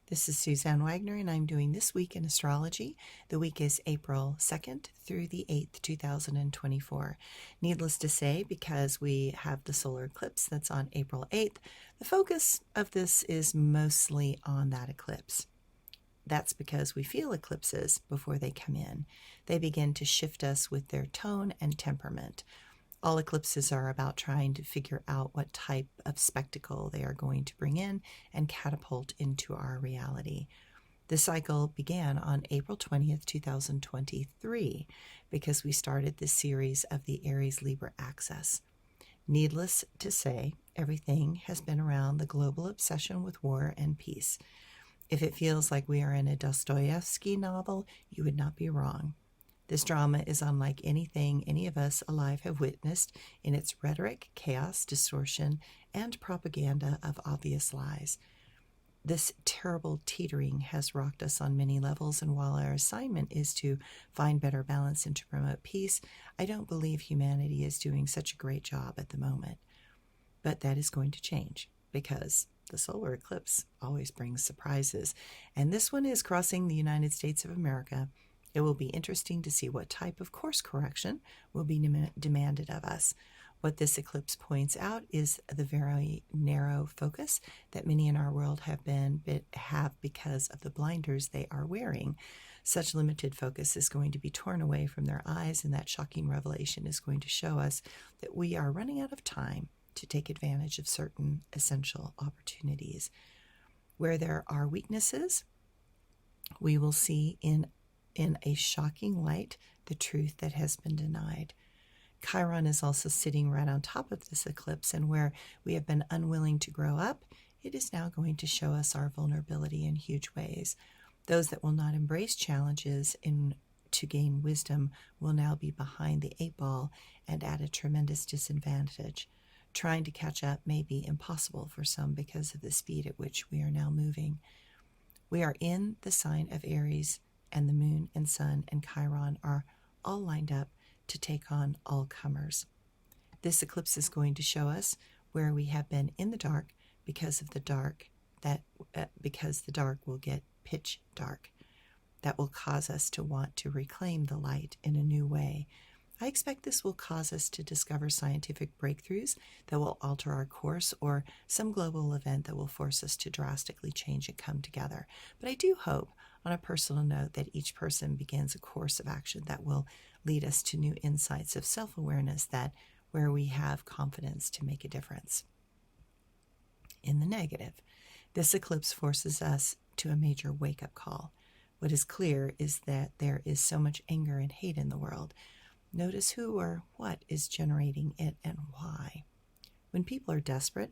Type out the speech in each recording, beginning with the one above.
This is Suzanne Wagner, and I'm doing This Week in Astrology. The week is April 2nd through the 8th, 2024. Needless to say, because we have the solar eclipse that's on April 8th, the focus of this is mostly on that eclipse. That's because we feel eclipses before they come in. They begin to shift us with their tone and temperament. All eclipses are about trying to figure out what type of spectacle they are going to bring in and catapult into our reality. The cycle began on April 20th, 2023, because we started this series of the Aries-Libra axis. Needless to say, everything has been around the global obsession with war and peace. If it feels like we are in a Dostoevsky novel, you would not be wrong. This drama is unlike anything any of us alive have witnessed in its rhetoric, chaos, distortion, and propaganda of obvious lies. This terrible teetering has rocked us on many levels, and while our assignment is to find better balance and to promote peace, I don't believe humanity is doing such a great job at the moment. But that is going to change, because the solar eclipse always brings surprises, and this one is crossing the United States of America. It will be interesting to see what type of course correction will be demanded of us. What this eclipse points out is the very narrow focus that many in our world have because of the blinders they are wearing. Such limited focus is going to be torn away from their eyes, and that shocking revelation is going to show us that we are running out of time to take advantage of certain essential opportunities. Where there are weaknesses, we will see in a shocking light the truth that has been denied. Chiron is also sitting right on top of this eclipse, and where we have been unwilling to grow up, it is now going to show us our vulnerability in huge ways. Those that will not embrace challenges to gain wisdom will now be behind the 8 ball and at a tremendous disadvantage. Trying to catch up may be impossible for some because of the speed at which we are now moving. We are in the sign of Aries, and the moon and sun and Chiron are all lined up to take on all comers. This eclipse is going to show us where we have been in the dark because the dark will get pitch dark. That will cause us to want to reclaim the light in a new way. I expect this will cause us to discover scientific breakthroughs that will alter our course, or some global event that will force us to drastically change and come together. But I do hope, on a personal note, that each person begins a course of action that will lead us to new insights of self-awareness, where we have confidence to make a difference. In the negative, this eclipse forces us to a major wake-up call. What is clear is that there is so much anger and hate in the world. Notice who or what is generating it and why. When people are desperate,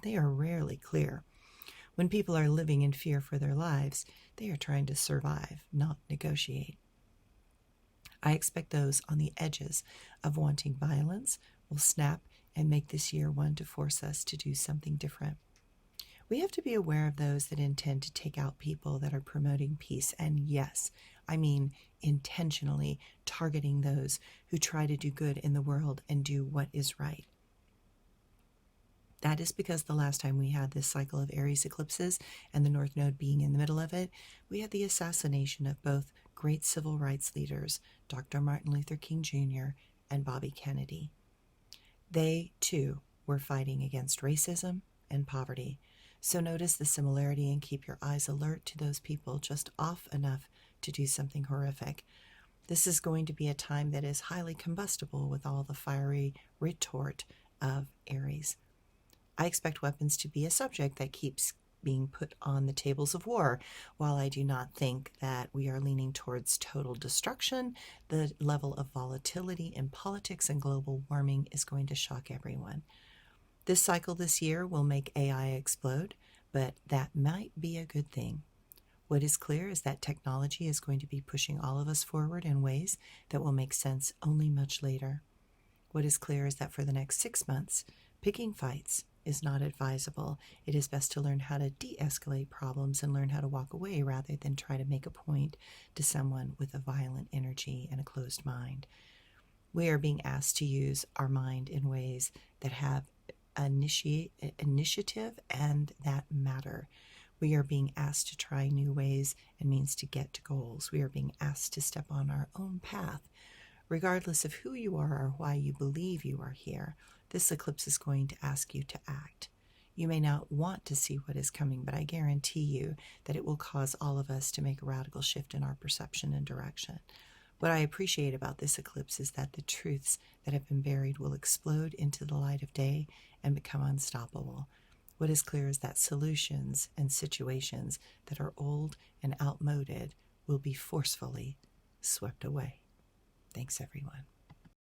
they are rarely clear. When people are living in fear for their lives, they are trying to survive, not negotiate. I expect those on the edges of wanting violence will snap and make this year one to force us to do something different. We have to be aware of those that intend to take out people that are promoting peace, and yes, I mean intentionally targeting those who try to do good in the world and do what is right. That is because the last time we had this cycle of Aries eclipses, and the North Node being in the middle of it, we had the assassination of both great civil rights leaders, Dr. Martin Luther King Jr. and Bobby Kennedy. They, too, were fighting against racism and poverty. So notice the similarity and keep your eyes alert to those people just off enough to do something horrific. This is going to be a time that is highly combustible with all the fiery retort of Aries. I expect weapons to be a subject that keeps being put on the tables of war. While I do not think that we are leaning towards total destruction, the level of volatility in politics and global warming is going to shock everyone. This cycle this year will make AI explode, but that might be a good thing. What is clear is that technology is going to be pushing all of us forward in ways that will make sense only much later. What is clear is that for the next 6 months, picking fights is not advisable. It is best to learn how to de-escalate problems and learn how to walk away rather than try to make a point to someone with a violent energy and a closed mind. We are being asked to use our mind in ways that have initiative and that matter. We are being asked to try new ways and means to get to goals. We are being asked to step on our own path. Regardless of who you are or why you believe you are here, this eclipse is going to ask you to act. You may not want to see what is coming, but I guarantee you that it will cause all of us to make a radical shift in our perception and direction. What I appreciate about this eclipse is that the truths that have been buried will explode into the light of day and become unstoppable. What is clear is that solutions and situations that are old and outmoded will be forcefully swept away. Thanks, everyone.